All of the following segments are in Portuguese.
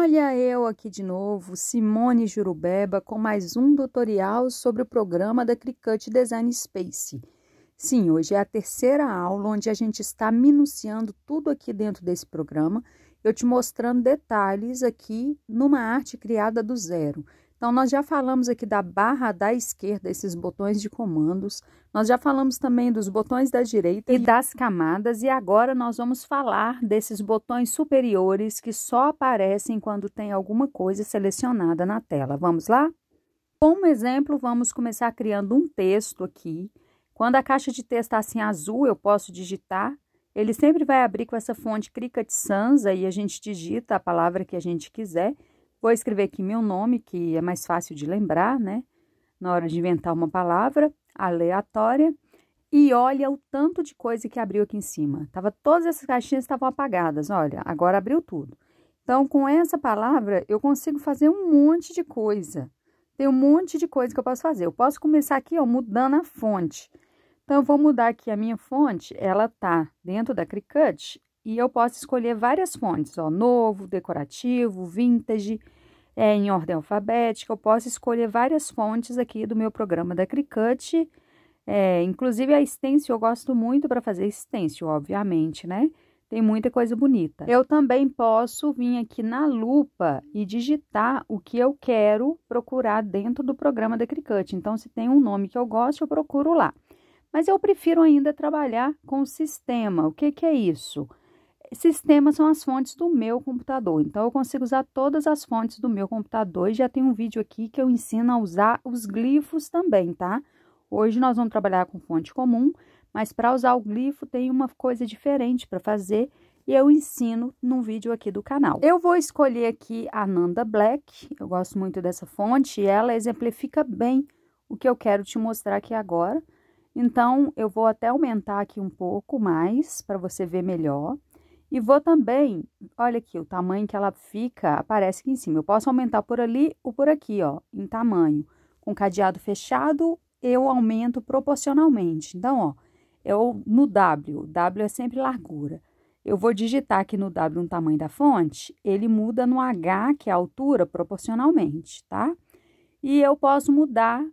Olha eu aqui de novo, Simone Jurubeba, com mais um tutorial sobre o programa da Cricut Design Space. Sim, hoje é a terceira aula onde a gente está minuciando tudo aqui dentro desse programa, eu te mostrando detalhes aqui numa arte criada do zero. Então, nós já falamos aqui da barra da esquerda, esses botões de comandos, nós já falamos também dos botões da direita e das camadas, e agora nós vamos falar desses botões superiores que só aparecem quando tem alguma coisa selecionada na tela. Vamos lá? Como exemplo, vamos começar criando um texto aqui. Quando a caixa de texto está assim azul, eu posso digitar. Ele sempre vai abrir com essa fonte Cricut Sans, aí a gente digita a palavra que a gente quiser. Vou escrever aqui meu nome, que é mais fácil de lembrar, né? Na hora de inventar uma palavra aleatória. E olha o tanto de coisa que abriu aqui em cima. Todas essas caixinhas estavam apagadas, olha, agora abriu tudo. Então, com essa palavra, eu consigo fazer um monte de coisa. Tem um monte de coisa que eu posso fazer. Eu posso começar aqui, ó, mudando a fonte. Então, eu vou mudar aqui a minha fonte, ela tá dentro da Cricut. E eu posso escolher várias fontes, ó, novo, decorativo, vintage, em ordem alfabética. Eu posso escolher várias fontes aqui do meu programa da Cricut. Inclusive a stencil, eu gosto muito para fazer stencil, obviamente, né? Tem muita coisa bonita. Eu também posso vir aqui na lupa e digitar o que eu quero procurar dentro do programa da Cricut. Então, se tem um nome que eu gosto, eu procuro lá. Mas eu prefiro ainda trabalhar com o sistema. O que é isso? Sistemas são as fontes do meu computador, então eu consigo usar todas as fontes do meu computador e já tem um vídeo aqui que eu ensino a usar os glifos também, tá? Hoje nós vamos trabalhar com fonte comum, mas para usar o glifo tem uma coisa diferente para fazer e eu ensino num vídeo aqui do canal. Eu vou escolher aqui a Nanda Black, eu gosto muito dessa fonte e ela exemplifica bem o que eu quero te mostrar aqui agora. Então, eu vou até aumentar aqui um pouco mais para você ver melhor. E vou também, olha aqui, o tamanho que ela fica, aparece aqui em cima. Eu posso aumentar por ali ou por aqui, ó, em tamanho. Com cadeado fechado, eu aumento proporcionalmente. Então, ó, no W é sempre largura. Eu vou digitar aqui no W um tamanho da fonte, ele muda no H, que é a altura, proporcionalmente, tá? E eu posso mudar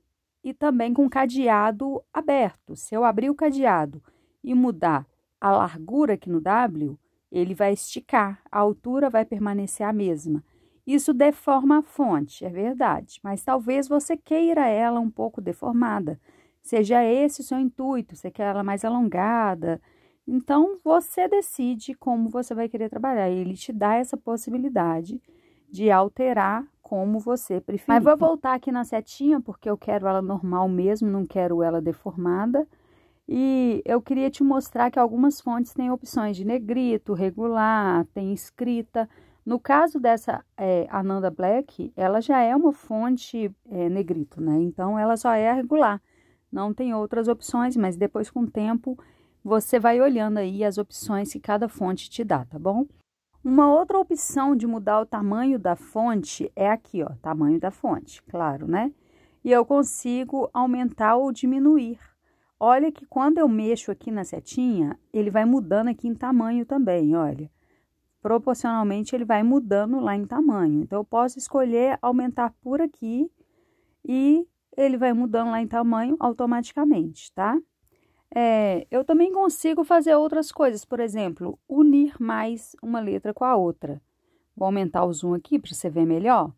e também com cadeado aberto. Se eu abrir o cadeado e mudar a largura aqui no W, ele vai esticar, a altura vai permanecer a mesma. Isso deforma a fonte, é verdade, mas talvez você queira ela um pouco deformada. Seja esse o seu intuito, você quer ela mais alongada. Então, você decide como você vai querer trabalhar. Ele te dá essa possibilidade de alterar como você preferir. Mas vou voltar aqui na setinha, porque eu quero ela normal mesmo, não quero ela deformada. E eu queria te mostrar que algumas fontes têm opções de negrito, regular, tem escrita. No caso dessa Ananda Black, ela já é uma fonte negrito, né? Então, ela só é a regular. Não tem outras opções, mas depois, com o tempo, você vai olhando aí as opções que cada fonte te dá, tá bom? Uma outra opção de mudar o tamanho da fonte é aqui, ó, tamanho da fonte, claro, né? E eu consigo aumentar ou diminuir. Olha que quando eu mexo aqui na setinha, ele vai mudando aqui em tamanho também, olha. Proporcionalmente, ele vai mudando lá em tamanho. Então, eu posso escolher aumentar por aqui e ele vai mudando lá em tamanho automaticamente, tá? Eu também consigo fazer outras coisas, por exemplo, unir mais uma letra com a outra. Vou aumentar o zoom aqui para você ver melhor.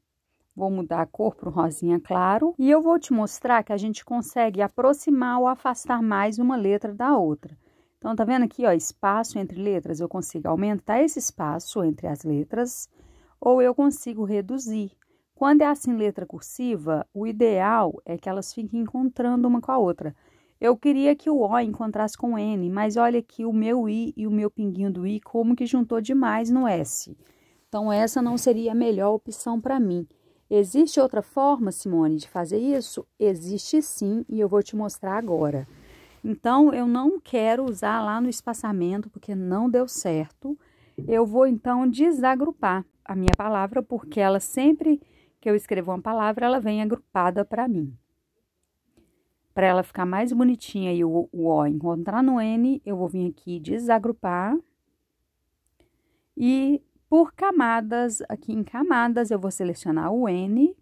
Vou mudar a cor para um rosinha claro e eu vou te mostrar que a gente consegue aproximar ou afastar mais uma letra da outra. Então, tá vendo aqui, ó, espaço entre letras? Eu consigo aumentar esse espaço entre as letras ou eu consigo reduzir. Quando é assim letra cursiva, o ideal é que elas fiquem encontrando uma com a outra. Eu queria que o O encontrasse com o N, mas olha aqui o meu I e o meu pinguinho do I como que juntou demais no S. Então, essa não seria a melhor opção para mim. Existe outra forma, Simone, de fazer isso? Existe sim, e eu vou te mostrar agora. Então, eu não quero usar lá no espaçamento, porque não deu certo. Eu vou, então, desagrupar a minha palavra, porque ela sempre que eu escrevo uma palavra, ela vem agrupada para mim. Para ela ficar mais bonitinha e o O encontrar no N, eu vou vir aqui desagrupar. E por camadas, aqui em camadas, eu vou selecionar o N,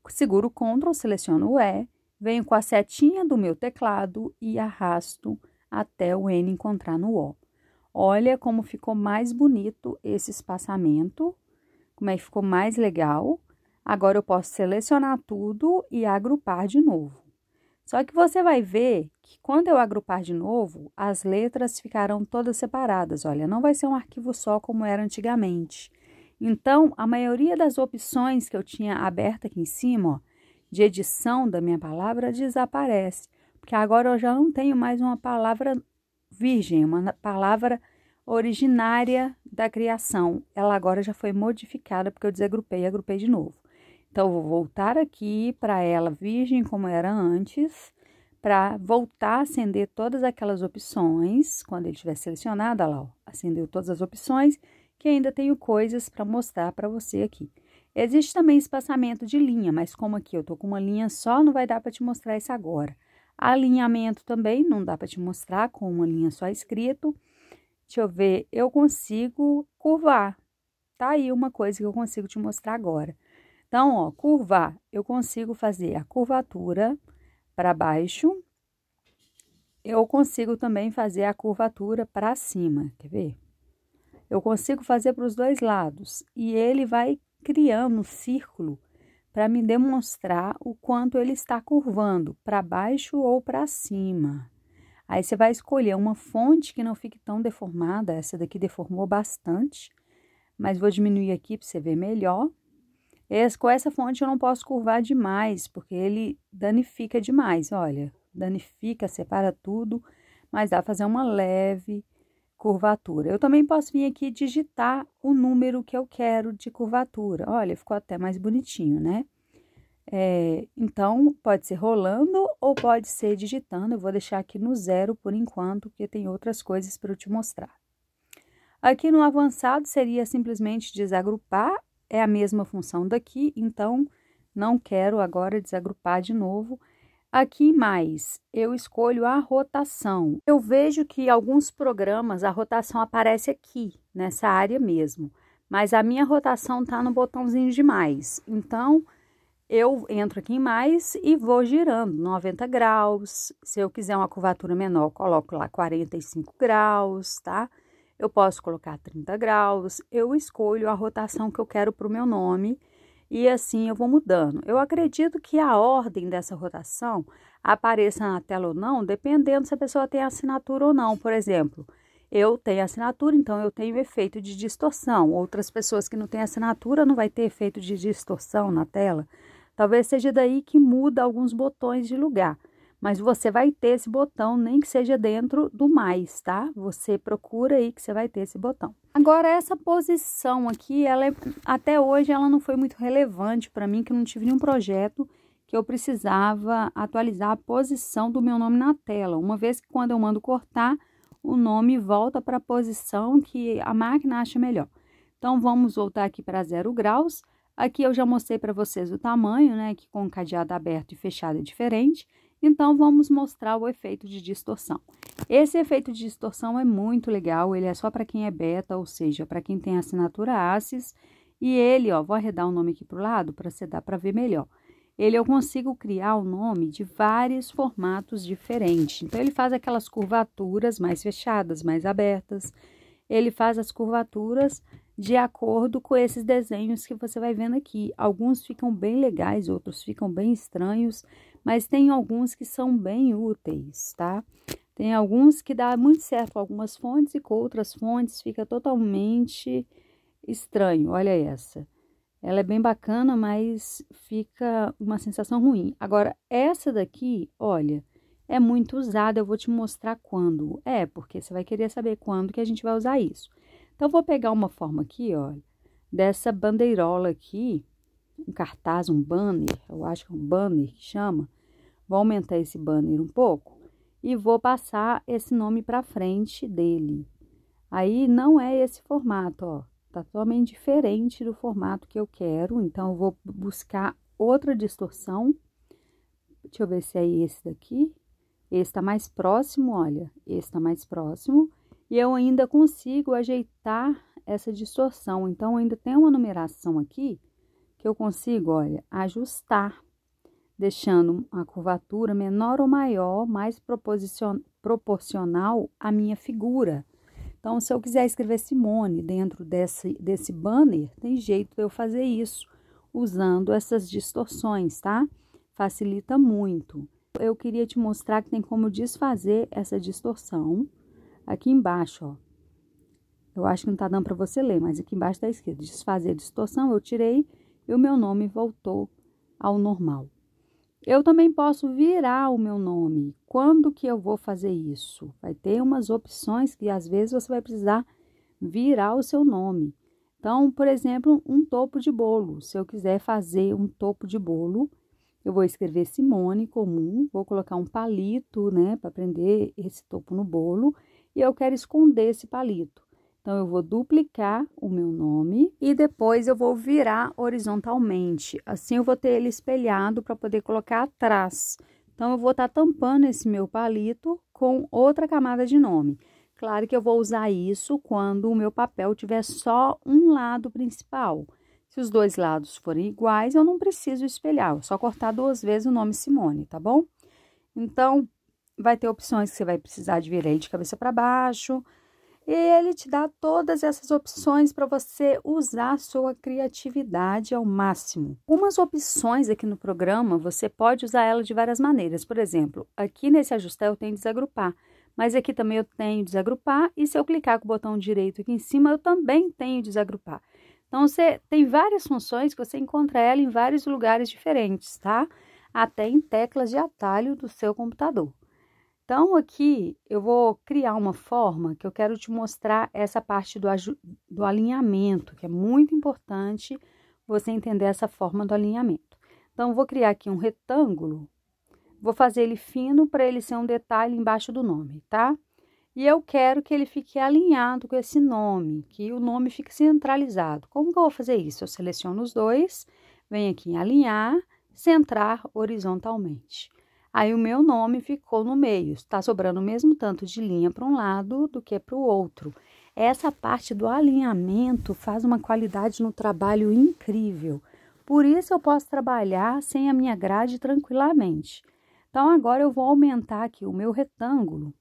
seguro o Ctrl, seleciono o E, venho com a setinha do meu teclado e arrasto até o N encontrar no O. Olha como ficou mais bonito esse espaçamento, como é que ficou mais legal. Agora eu posso selecionar tudo e agrupar de novo. Só que você vai ver que quando eu agrupar de novo, as letras ficarão todas separadas. Olha, não vai ser um arquivo só como era antigamente. Então, a maioria das opções que eu tinha aberta aqui em cima, ó, de edição da minha palavra, desaparece. Porque agora eu já não tenho mais uma palavra virgem, uma palavra originária da criação. Ela agora já foi modificada porque eu desagrupei e agrupei de novo. Então, eu vou voltar aqui para ela virgem como era antes, para voltar a acender todas aquelas opções. Quando ele estiver selecionado, olha lá, ó, acendeu todas as opções, que ainda tenho coisas para mostrar para você aqui. Existe também espaçamento de linha, mas como aqui eu tô com uma linha só, não vai dar para te mostrar isso agora. Alinhamento também não dá para te mostrar com uma linha só escrito. Deixa eu ver, eu consigo curvar. Tá aí uma coisa que eu consigo te mostrar agora. Então, ó, curvar, eu consigo fazer a curvatura para baixo. Eu consigo também fazer a curvatura para cima, quer ver? Eu consigo fazer para os dois lados. E ele vai criando um círculo para me demonstrar o quanto ele está curvando, para baixo ou para cima. Aí, você vai escolher uma fonte que não fique tão deformada. Essa daqui deformou bastante, mas vou diminuir aqui para você ver melhor. Com essa fonte eu não posso curvar demais, porque ele danifica demais, olha. Danifica, separa tudo, mas dá para fazer uma leve curvatura. Eu também posso vir aqui digitar o número que eu quero de curvatura. Olha, ficou até mais bonitinho, né? Então, pode ser rolando ou pode ser digitando. Eu vou deixar aqui no 0 por enquanto, porque tem outras coisas para eu te mostrar. Aqui no avançado seria simplesmente desagrupar. É a mesma função daqui, então não quero agora desagrupar de novo. Aqui em mais, eu escolho a rotação. Eu vejo que alguns programas a rotação aparece aqui, nessa área mesmo. Mas a minha rotação tá no botãozinho de mais. Então, eu entro aqui em mais e vou girando 90 graus. Se eu quiser uma curvatura menor, coloco lá 45 graus, tá? Eu posso colocar 30 graus, eu escolho a rotação que eu quero para o meu nome e assim eu vou mudando. Eu acredito que a ordem dessa rotação apareça na tela ou não, dependendo se a pessoa tem assinatura ou não. Por exemplo, eu tenho assinatura, então eu tenho efeito de distorção. Outras pessoas que não têm assinatura não vai ter efeito de distorção na tela. Talvez seja daí que muda alguns botões de lugar. Mas você vai ter esse botão, nem que seja dentro do mais, tá? Você procura aí que você vai ter esse botão. Agora, essa posição aqui, até hoje, ela não foi muito relevante para mim, que eu não tive nenhum projeto que eu precisava atualizar a posição do meu nome na tela. Uma vez que quando eu mando cortar, o nome volta para a posição que a máquina acha melhor. Então, vamos voltar aqui para 0 graus. Aqui eu já mostrei para vocês o tamanho, né? Que com o cadeado aberto e fechado é diferente. Então, vamos mostrar o efeito de distorção. Esse efeito de distorção é muito legal, ele é só para quem é beta, ou seja, para quem tem assinatura ACES. E ele, ó, vou arredar o nome aqui para o lado para você dar para ver melhor. Eu consigo criar o nome de vários formatos diferentes. Então, ele faz aquelas curvaturas mais fechadas, mais abertas. Ele faz as curvaturas de acordo com esses desenhos que você vai vendo aqui. Alguns ficam bem legais, outros ficam bem estranhos, mas tem alguns que são bem úteis, tá? Tem alguns que dá muito certo com algumas fontes e com outras fontes fica totalmente estranho. Olha essa. Ela é bem bacana, mas fica uma sensação ruim. Agora, essa daqui, olha, é muito usada. Eu vou te mostrar quando. Porque você vai querer saber quando que a gente vai usar isso. Então, eu vou pegar uma forma aqui, olha, dessa bandeirola aqui, um cartaz, um banner, eu acho que é um banner que chama. Vou aumentar esse banner um pouco e vou passar esse nome para frente dele. Aí, não é esse formato, ó, tá totalmente diferente do formato que eu quero. Então, eu vou buscar outra distorção. Deixa eu ver se é esse daqui. Esse tá mais próximo, olha, esse tá mais próximo. E eu ainda consigo ajeitar essa distorção. Então, ainda tem uma numeração aqui que eu consigo, olha, ajustar, deixando a curvatura menor ou maior, mais proporcional à minha figura. Então, se eu quiser escrever Simone dentro desse banner, tem jeito de eu fazer isso, usando essas distorções, tá? Facilita muito. Eu queria te mostrar que tem como desfazer essa distorção. Aqui embaixo, ó. Eu acho que não tá dando para você ler, mas aqui embaixo tá escrito desfazer a distorção, eu tirei e o meu nome voltou ao normal. Eu também posso virar o meu nome. Quando que eu vou fazer isso? Vai ter umas opções que às vezes você vai precisar virar o seu nome. Então, por exemplo, um topo de bolo. Se eu quiser fazer um topo de bolo, eu vou escrever Simone comum, vou colocar um palito, né, para prender esse topo no bolo, e eu quero esconder esse palito. Então, eu vou duplicar o meu nome e depois eu vou virar horizontalmente. Assim, eu vou ter ele espelhado para poder colocar atrás. Então, eu vou estar tampando esse meu palito com outra camada de nome. Claro que eu vou usar isso quando o meu papel tiver só um lado principal. Se os dois lados forem iguais, eu não preciso espelhar. É só cortar 2 vezes o nome Simone, tá bom? Então, vai ter opções que você vai precisar de virar de cabeça para baixo. E ele te dá todas essas opções para você usar a sua criatividade ao máximo. Algumas opções aqui no programa, você pode usar ela de várias maneiras. Por exemplo, aqui nesse ajustar eu tenho desagrupar, mas aqui também eu tenho desagrupar, e se eu clicar com o botão direito aqui em cima, eu também tenho desagrupar. Então, você tem várias funções que você encontra ela em vários lugares diferentes, tá? Até em teclas de atalho do seu computador. Então, aqui eu vou criar uma forma que eu quero te mostrar essa parte do alinhamento, que é muito importante você entender essa forma do alinhamento. Então, eu vou criar aqui um retângulo, vou fazer ele fino para ele ser um detalhe embaixo do nome, tá? E eu quero que ele fique alinhado com esse nome, que o nome fique centralizado. Como que eu vou fazer isso? Eu seleciono os dois, venho aqui em alinhar, centrar horizontalmente. Aí o meu nome ficou no meio, está sobrando o mesmo tanto de linha para um lado do que para o outro. Essa parte do alinhamento faz uma qualidade no trabalho incrível. Por isso eu posso trabalhar sem a minha grade tranquilamente. Então agora eu vou aumentar aqui o meu retângulo.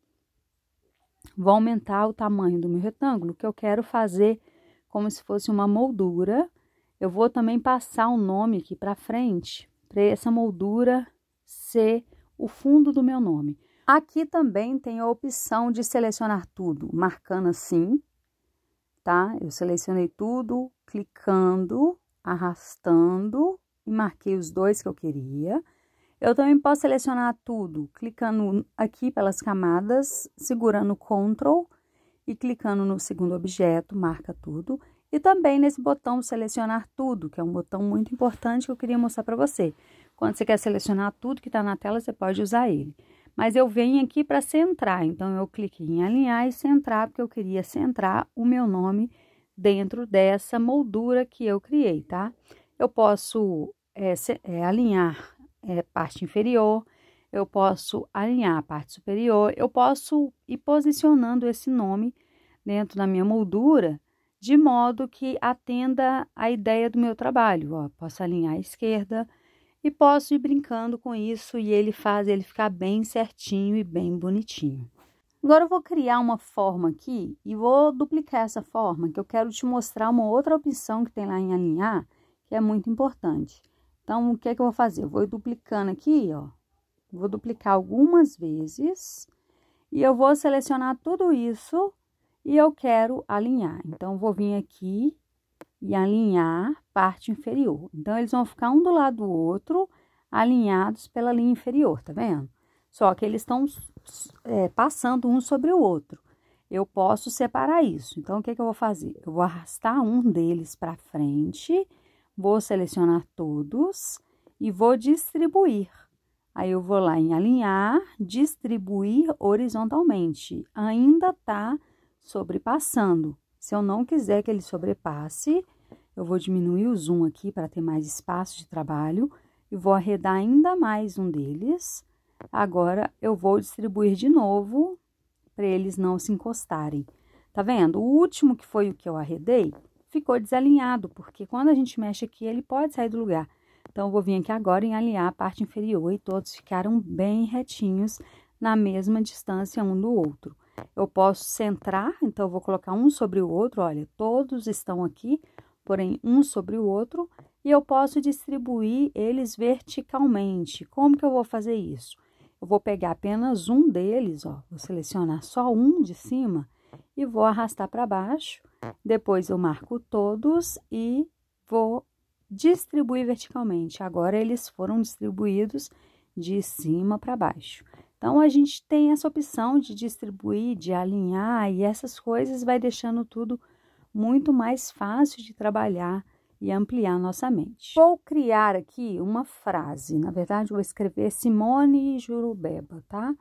Vou aumentar o tamanho do meu retângulo, que eu quero fazer como se fosse uma moldura. Eu vou também passar um nome aqui para frente, para essa moldura ser o fundo do meu nome. Aqui também tem a opção de selecionar tudo, marcando assim, tá? Eu selecionei tudo, clicando, arrastando e marquei os dois que eu queria. Eu também posso selecionar tudo, clicando aqui pelas camadas, segurando Ctrl e clicando no segundo objeto, marca tudo. E também nesse botão selecionar tudo, que é um botão muito importante que eu queria mostrar para você. Quando você quer selecionar tudo que está na tela, você pode usar ele. Mas eu venho aqui para centrar, então eu cliquei em alinhar e centrar, porque eu queria centrar o meu nome dentro dessa moldura que eu criei, tá? Eu posso alinhar parte inferior, eu posso alinhar a parte superior, eu posso ir posicionando esse nome dentro da minha moldura, de modo que atenda a ideia do meu trabalho. Ó, posso alinhar à esquerda e posso ir brincando com isso e ele faz ele ficar bem certinho e bem bonitinho. Agora eu vou criar uma forma aqui e vou duplicar essa forma, que eu quero te mostrar uma outra opção que tem lá em alinhar, que é muito importante. Então, o que é que eu vou fazer? Eu vou duplicando aqui, ó. Vou duplicar algumas vezes e eu vou selecionar tudo isso e eu quero alinhar. Então, vou vir aqui e alinhar parte inferior. Então, eles vão ficar um do lado do outro, alinhados pela linha inferior, tá vendo? Só que eles estão passando um sobre o outro. Eu posso separar isso. Então, o que é que eu vou fazer? Eu vou arrastar um deles para frente, vou selecionar todos e vou distribuir. Aí, eu vou lá em alinhar, distribuir horizontalmente. Ainda tá sobrepassando. Se eu não quiser que ele sobrepasse, eu vou diminuir o zoom aqui para ter mais espaço de trabalho e vou arredar ainda mais um deles. Agora, eu vou distribuir de novo para eles não se encostarem. Tá vendo? O último, que foi o que eu arredei, ficou desalinhado, porque quando a gente mexe aqui, ele pode sair do lugar. Então, eu vou vir aqui agora em alinhar a parte inferior e todos ficaram bem retinhos, na mesma distância um do outro. Eu posso centrar, então eu vou colocar um sobre o outro, olha, todos estão aqui, porém um sobre o outro, e eu posso distribuir eles verticalmente. Como que eu vou fazer isso? Eu vou pegar apenas um deles, ó, vou selecionar só um de cima e vou arrastar para baixo. Depois eu marco todos e vou distribuir verticalmente. Agora eles foram distribuídos de cima para baixo. Então, a gente tem essa opção de distribuir, de alinhar, e essas coisas vai deixando tudo muito mais fácil de trabalhar e ampliar nossa mente. Vou criar aqui uma frase, na verdade, vou escrever Simone Jurubeba, tá?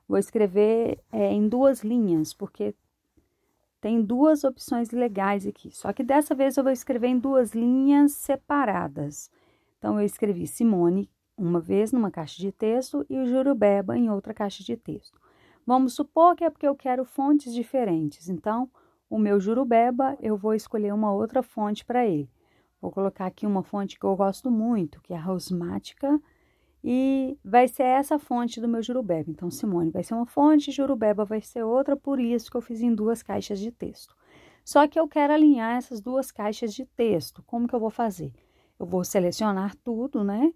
Vou escrever em 2 linhas, porque tem 2 opções legais aqui. Só que dessa vez eu vou escrever em 2 linhas separadas. Então, eu escrevi Simone uma vez numa caixa de texto e o Jurubeba em outra caixa de texto. Vamos supor que é porque eu quero fontes diferentes. Então, o meu Jurubeba, eu vou escolher uma outra fonte para ele. Vou colocar aqui uma fonte que eu gosto muito, que é a Rosmática, e vai ser essa fonte do meu Jurubeba. Então, Simone vai ser uma fonte, Jurubeba vai ser outra, por isso que eu fiz em 2 caixas de texto. Só que eu quero alinhar essas 2 caixas de texto. Como que eu vou fazer? Eu vou selecionar tudo, né?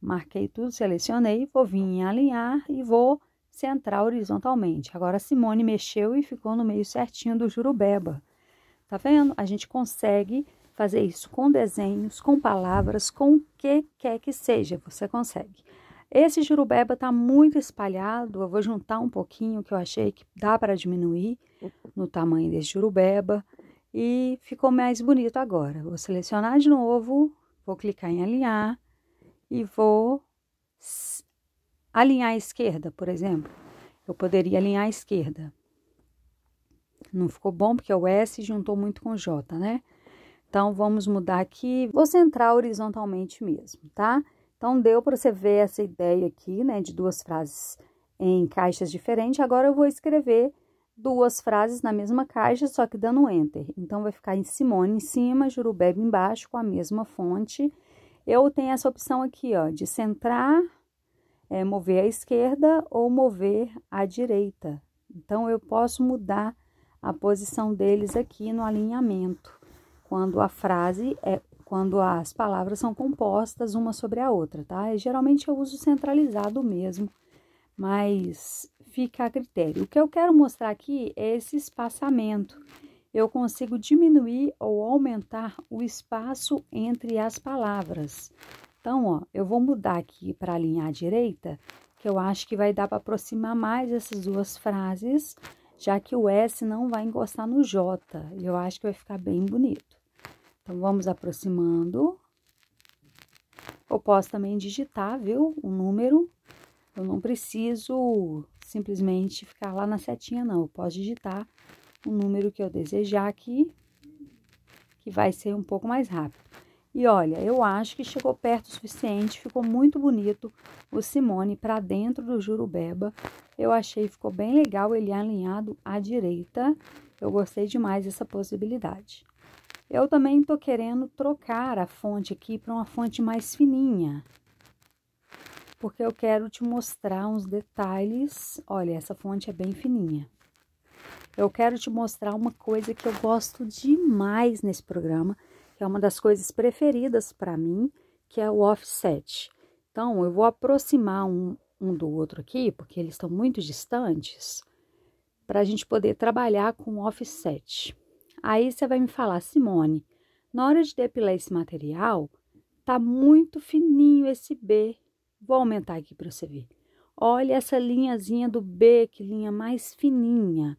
Marquei tudo, selecionei, vou vir em alinhar e vou centrar horizontalmente. Agora, a Simone mexeu e ficou no meio certinho do Jurubeba. Tá vendo? A gente consegue fazer isso com desenhos, com palavras, com o que quer que seja, você consegue. Esse Jurubeba tá muito espalhado, eu vou juntar um pouquinho, que eu achei que dá para diminuir no tamanho desse Jurubeba, e ficou mais bonito agora. Vou selecionar de novo, vou clicar em alinhar, e vou alinhar à esquerda, por exemplo. Eu poderia alinhar à esquerda. Não ficou bom porque o S juntou muito com o J, né? Então, vamos mudar aqui. Vou centrar horizontalmente mesmo, tá? Então, deu para você ver essa ideia aqui, né? De 2 frases em caixas diferentes. Agora, eu vou escrever 2 frases na mesma caixa, só que dando Enter. Então, vai ficar em Simone em cima, Jurubeba embaixo, com a mesma fonte. Eu tenho essa opção aqui, ó, de centrar, mover à esquerda ou mover à direita. Então, eu posso mudar a posição deles aqui no alinhamento, quando quando as palavras são compostas uma sobre a outra, tá? Geralmente eu uso centralizado mesmo, mas fica a critério. O que eu quero mostrar aqui é esse espaçamento. Eu consigo diminuir ou aumentar o espaço entre as palavras. Então, ó, eu vou mudar aqui para alinhar à direita, que eu acho que vai dar para aproximar mais essas 2 frases, já que o S não vai encostar no J. E eu acho que vai ficar bem bonito. Então, vamos aproximando. Eu posso também digitar, viu, um número. Eu não preciso simplesmente ficar lá na setinha, não. Eu posso digitar o número que eu desejar aqui, que vai ser um pouco mais rápido. E olha, eu acho que chegou perto o suficiente, ficou muito bonito o Simone para dentro do Jurubeba. Eu achei que ficou bem legal ele alinhado à direita. Eu gostei demais dessa possibilidade. Eu também estou querendo trocar a fonte aqui para uma fonte mais fininha, porque eu quero te mostrar uns detalhes. Olha, essa fonte é bem fininha. Eu quero te mostrar uma coisa que eu gosto demais nesse programa, que é uma das coisas preferidas para mim, que é o offset. Então, eu vou aproximar um do outro aqui, porque eles estão muito distantes, para a gente poder trabalhar com offset. Aí, você vai me falar, Simone, na hora de depilar esse material, tá muito fininho esse B. Vou aumentar aqui para você ver. Olha essa linhazinha do B, que linha mais fininha.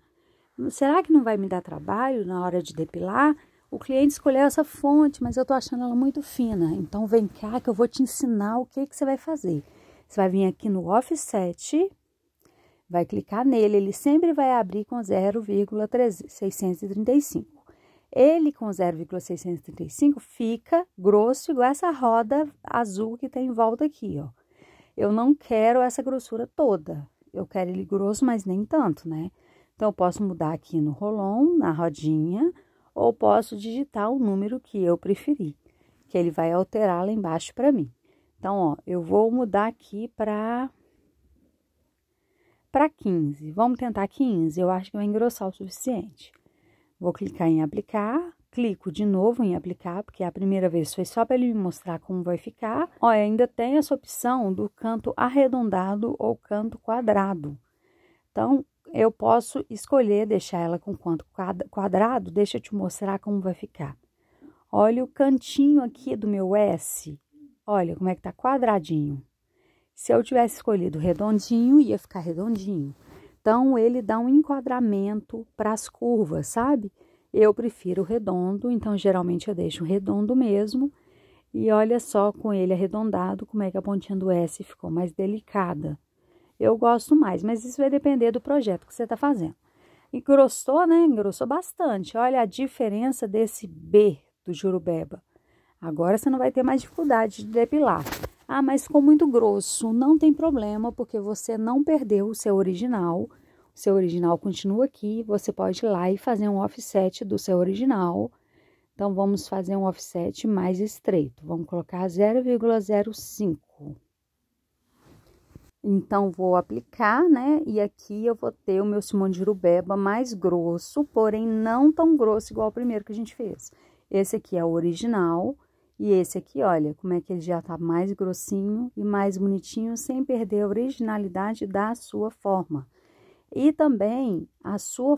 Será que não vai me dar trabalho na hora de depilar? O cliente escolheu essa fonte, mas eu tô achando ela muito fina. Então, vem cá que eu vou te ensinar o que você vai fazer. Você vai vir aqui no Offset, vai clicar nele. Ele sempre vai abrir com 0,635. Ele com 0,635 fica grosso, igual essa roda azul que tem em volta aqui, ó. Eu não quero essa grossura toda. Eu quero ele grosso, mas nem tanto, né? Então, eu posso mudar aqui no Rollon, na rodinha, ou posso digitar o número que eu preferir, que ele vai alterar lá embaixo para mim. Então, ó, eu vou mudar aqui para 15. Vamos tentar 15, eu acho que vai engrossar o suficiente. Vou clicar em aplicar, clico de novo em aplicar, porque a primeira vez foi só para ele me mostrar como vai ficar. Ó, ainda tem essa opção do canto arredondado ou canto quadrado. Então, eu posso escolher deixar ela com canto quadrado, deixa eu te mostrar como vai ficar. Olha o cantinho aqui do meu S, olha como é que tá quadradinho. Se eu tivesse escolhido redondinho, ia ficar redondinho. Então, ele dá um enquadramento para as curvas, sabe? Eu prefiro redondo, então, geralmente, eu deixo redondo mesmo. E olha só, com ele arredondado, como é que a pontinha do S ficou mais delicada. Eu gosto mais, mas isso vai depender do projeto que você está fazendo. Engrossou, né? Engrossou bastante. Olha a diferença desse B do Jurubeba. Agora, você não vai ter mais dificuldade de depilar. Ah, mas ficou muito grosso. Não tem problema, porque você não perdeu o seu original. O seu original continua aqui. Você pode ir lá e fazer um offset do seu original. Então, vamos fazer um offset mais estreito. Vamos colocar 0,05. Então, vou aplicar, né? E aqui eu vou ter o meu Simone de Jurubeba mais grosso, porém não tão grosso igual o primeiro que a gente fez. Esse aqui é o original. E esse aqui, olha, como é que ele já tá mais grossinho e mais bonitinho, sem perder a originalidade da sua forma. E também a sua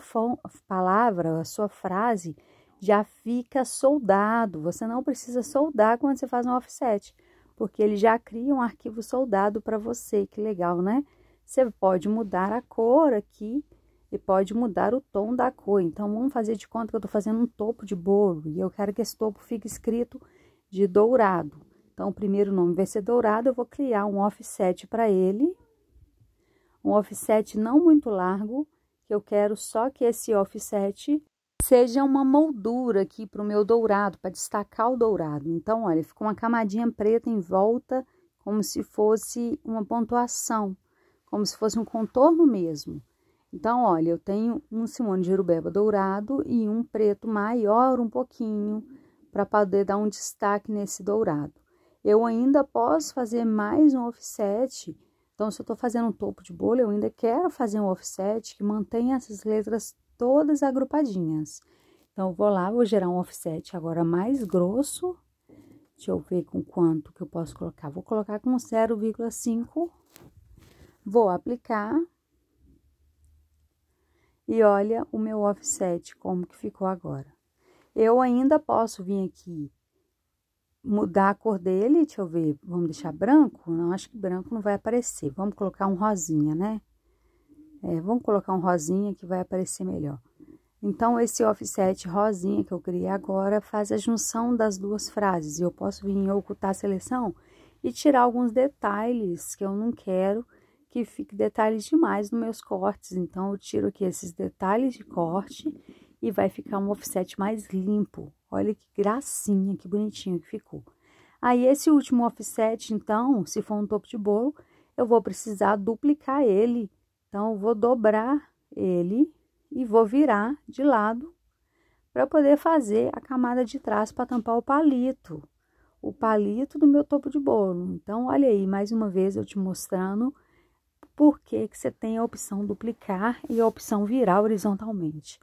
palavra, a sua frase já fica soldado. Você não precisa soldar quando você faz um offset, porque ele já cria um arquivo soldado para você. Que legal, né? Você pode mudar a cor aqui e pode mudar o tom da cor. Então, vamos fazer de conta que eu tô fazendo um topo de bolo e eu quero que esse topo fique escrito de dourado. Então, o primeiro nome vai ser dourado, eu vou criar um offset para ele. Um offset não muito largo, que eu quero só que esse offset seja uma moldura aqui para o meu dourado, para destacar o dourado. Então, olha, ficou uma camadinha preta em volta, como se fosse uma pontuação, como se fosse um contorno mesmo. Então, olha, eu tenho um Simone de Jurubeba dourado e um preto maior um pouquinho, para poder dar um destaque nesse dourado. Eu ainda posso fazer mais um offset. Então, se eu estou fazendo um topo de bolo, eu ainda quero fazer um offset que mantenha essas letras todas agrupadinhas. Então, eu vou lá, vou gerar um offset agora mais grosso. Deixa eu ver com quanto que eu posso colocar. Vou colocar com 0,5. Vou aplicar. E olha o meu offset, como que ficou agora. Eu ainda posso vir aqui, mudar a cor dele, deixa eu ver, vamos deixar branco? Não, acho que branco não vai aparecer. Vamos colocar um rosinha, né? Vamos colocar um rosinha que vai aparecer melhor. Então, esse offset rosinha que eu criei agora faz a junção das duas frases. Eu posso vir em ocultar a seleção e tirar alguns detalhes que eu não quero que fique detalhes demais nos meus cortes. Então, eu tiro aqui esses detalhes de corte e vai ficar um offset mais limpo. Olha que gracinha, que bonitinho que ficou. Aí, esse último offset, então, se for um topo de bolo, eu vou precisar duplicar ele. Então, eu vou dobrar ele e vou virar de lado para poder fazer a camada de trás para tampar o palito do meu topo de bolo. Então, olha aí, mais uma vez eu te mostrando por que você tem a opção duplicar e a opção virar horizontalmente,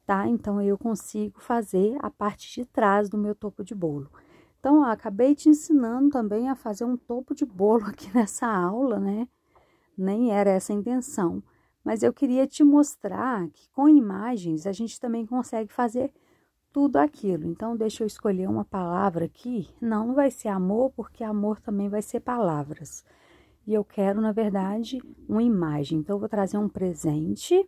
tá? Então, eu consigo fazer a parte de trás do meu topo de bolo. Então, ó, acabei te ensinando também a fazer um topo de bolo aqui nessa aula, né? Nem era essa a intenção, mas eu queria te mostrar que com imagens a gente também consegue fazer tudo aquilo. Então, deixa eu escolher uma palavra aqui. Não vai ser amor, porque amor também vai ser palavras. E eu quero, na verdade, uma imagem. Então, eu vou trazer um presente.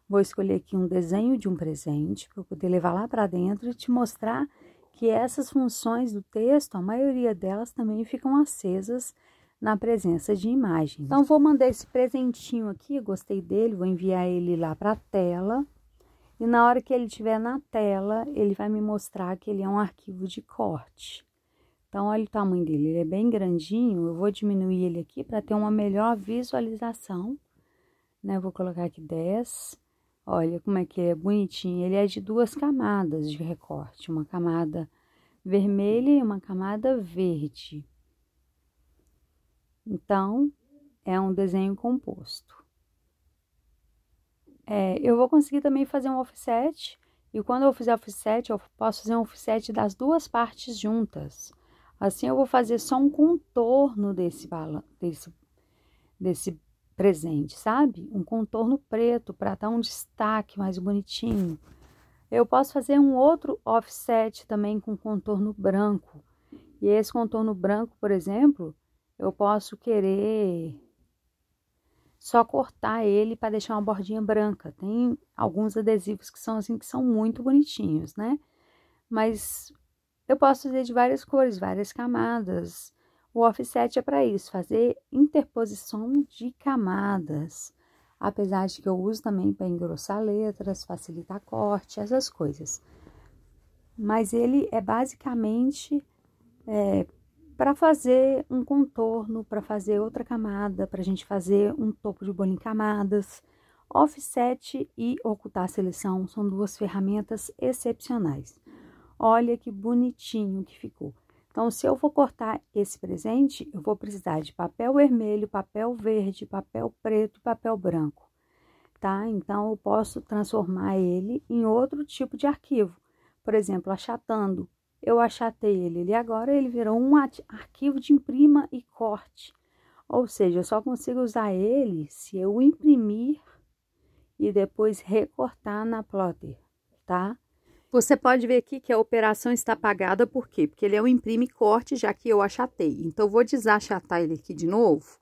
Vou escolher aqui um desenho de um presente, para eu poder levar lá para dentro e te mostrar que essas funções do texto, a maioria delas também ficam acesas na presença de imagem. Então, vou mandar esse presentinho aqui, gostei dele, vou enviar ele lá para a tela. E na hora que ele estiver na tela, ele vai me mostrar que ele é um arquivo de corte. Então, olha o tamanho dele, ele é bem grandinho, eu vou diminuir ele aqui para ter uma melhor visualização né? Vou colocar aqui 10. Olha como é que é bonitinho. Ele é de 2 camadas de recorte. Uma camada vermelha e uma camada verde. Então, é um desenho composto. Eu vou conseguir também fazer um offset. E quando eu fizer offset, eu posso fazer um offset das 2 partes juntas. Assim, eu vou fazer só um contorno desse presente, sabe? Um contorno preto para dar um destaque mais bonitinho. Eu posso fazer um outro offset também com contorno branco. E esse contorno branco, por exemplo, eu posso querer só cortar ele para deixar uma bordinha branca. Tem alguns adesivos que são assim, que são muito bonitinhos, né? Mas eu posso fazer de várias cores, várias camadas. O offset é para isso, fazer interposição de camadas. Apesar de que eu uso também para engrossar letras, facilitar corte, essas coisas. Mas ele é basicamente para fazer um contorno, para fazer outra camada, para a gente fazer um topo de bolo em camadas. Offset e ocultar a seleção são 2 ferramentas excepcionais. Olha que bonitinho que ficou. Então, se eu for cortar esse presente, eu vou precisar de papel vermelho, papel verde, papel preto e papel branco, tá? Então, eu posso transformar ele em outro tipo de arquivo. Por exemplo, achatando. Eu achatei ele e agora ele virou um arquivo de imprima e corte. Ou seja, eu só consigo usar ele se eu imprimir e depois recortar na plotter, tá? Você pode ver aqui que a operação está apagada, por quê? Porque ele é um imprime e corte, já que eu achatei. Então, eu vou desachatar ele aqui de novo,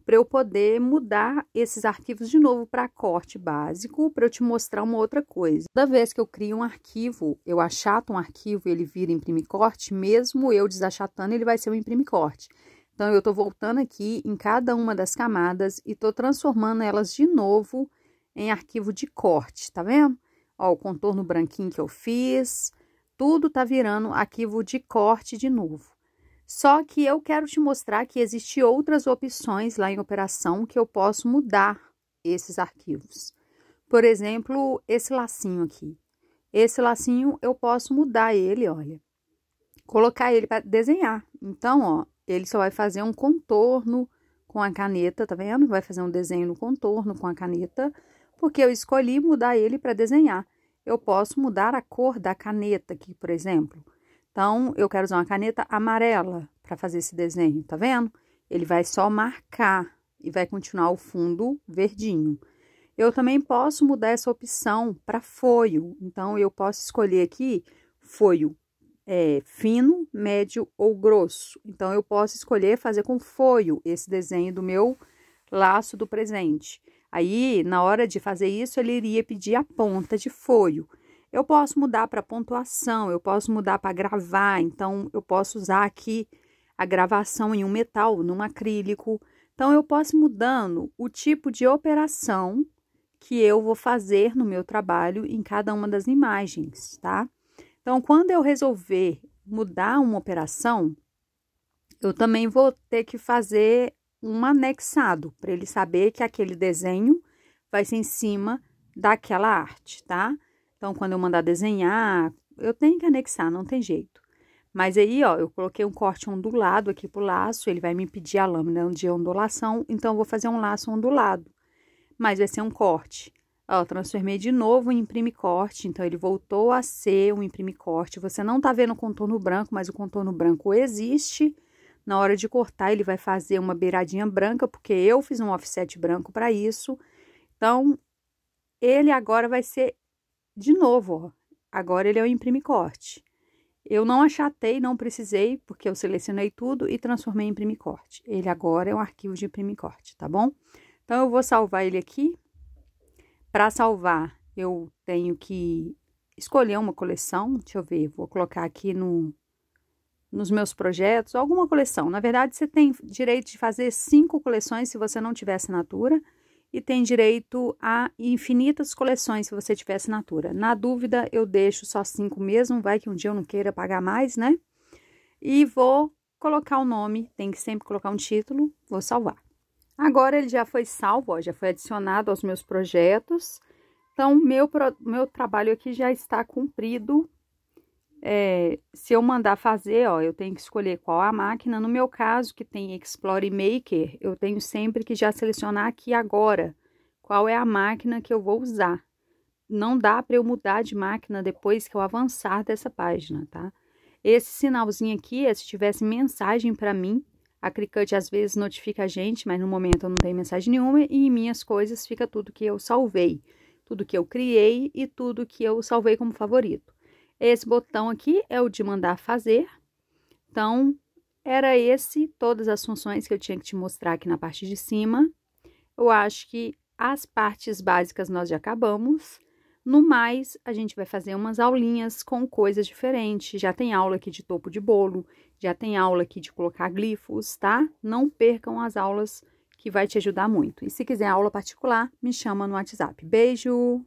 para eu poder mudar esses arquivos de novo para corte básico, para eu te mostrar uma outra coisa. Toda vez que eu crio um arquivo, eu achato um arquivo e ele vira imprime e corte, mesmo eu desachatando, ele vai ser um imprime e corte. Então, eu estou voltando aqui em cada uma das camadas e estou transformando elas de novo em arquivo de corte, tá vendo? Ó, o contorno branquinho que eu fiz, tudo tá virando arquivo de corte de novo. Só que eu quero te mostrar que existem outras opções lá em operação que eu posso mudar esses arquivos. Por exemplo, esse lacinho aqui. Esse lacinho eu posso mudar ele, olha. Colocar ele para desenhar. Então, ó, ele só vai fazer um contorno com a caneta, tá vendo? Vai fazer um desenho no contorno com a caneta, porque eu escolhi mudar ele para desenhar. Eu posso mudar a cor da caneta aqui, por exemplo. Então, eu quero usar uma caneta amarela para fazer esse desenho, tá vendo? Ele vai só marcar e vai continuar o fundo verdinho. Eu também posso mudar essa opção para folho. Então, eu posso escolher aqui folho fino, médio ou grosso. Então, eu posso escolher fazer com folho esse desenho do meu laço do presente. Aí, na hora de fazer isso, ele iria pedir a ponta de folho. Eu posso mudar para pontuação, eu posso mudar para gravar, então eu posso usar aqui a gravação em um metal, num acrílico. Então, eu posso ir mudando o tipo de operação que eu vou fazer no meu trabalho em cada uma das imagens, tá? Então, quando eu resolver mudar uma operação, eu também vou ter que fazer um anexado, para ele saber que aquele desenho vai ser em cima daquela arte, tá? Então, quando eu mandar desenhar, eu tenho que anexar, não tem jeito. Mas aí, ó, eu coloquei um corte ondulado aqui pro laço, ele vai me pedir a lâmina de ondulação, então eu vou fazer um laço ondulado. Mas vai ser um corte. Ó, transformei de novo em imprime corte, então ele voltou a ser um imprime corte. Você não tá vendo o contorno branco, mas o contorno branco existe. Na hora de cortar, ele vai fazer uma beiradinha branca, porque eu fiz um offset branco para isso. Então, ele agora vai ser de novo, ó. Agora ele é o imprime corte. Eu não achatei, não precisei, porque eu selecionei tudo e transformei em imprime corte. Ele agora é um arquivo de imprime corte, tá bom? Então, eu vou salvar ele aqui. Para salvar, eu tenho que escolher uma coleção. Deixa eu ver, vou colocar aqui nos meus projetos, alguma coleção. Na verdade, você tem direito de fazer 5 coleções se você não tiver assinatura. E tem direito a infinitas coleções se você tiver assinatura. Na dúvida, eu deixo só 5 mesmo, vai que um dia eu não queira pagar mais, né? E vou colocar o nome, tem que sempre colocar um título, vou salvar. Agora ele já foi salvo, ó, já foi adicionado aos meus projetos. Então, meu trabalho aqui já está cumprido. Se eu mandar fazer, ó, eu tenho que escolher qual a máquina. No meu caso, que tem Explore Maker, eu tenho sempre que já selecionar aqui agora qual é a máquina que eu vou usar. Não dá para eu mudar de máquina depois que eu avançar dessa página, tá? Esse sinalzinho aqui é se tivesse mensagem para mim. A Cricut às vezes notifica a gente, mas no momento eu não tenho mensagem nenhuma. E em minhas coisas fica tudo que eu salvei, tudo que eu criei e tudo que eu salvei como favorito. Esse botão aqui é o de mandar fazer. Então, era todas as funções que eu tinha que te mostrar aqui na parte de cima. Eu acho que as partes básicas nós já acabamos. No mais, a gente vai fazer umas aulinhas com coisas diferentes. Já tem aula aqui de topo de bolo, já tem aula aqui de colocar glifos, tá? Não percam as aulas que vai te ajudar muito. E se quiser aula particular, me chama no WhatsApp. Beijo!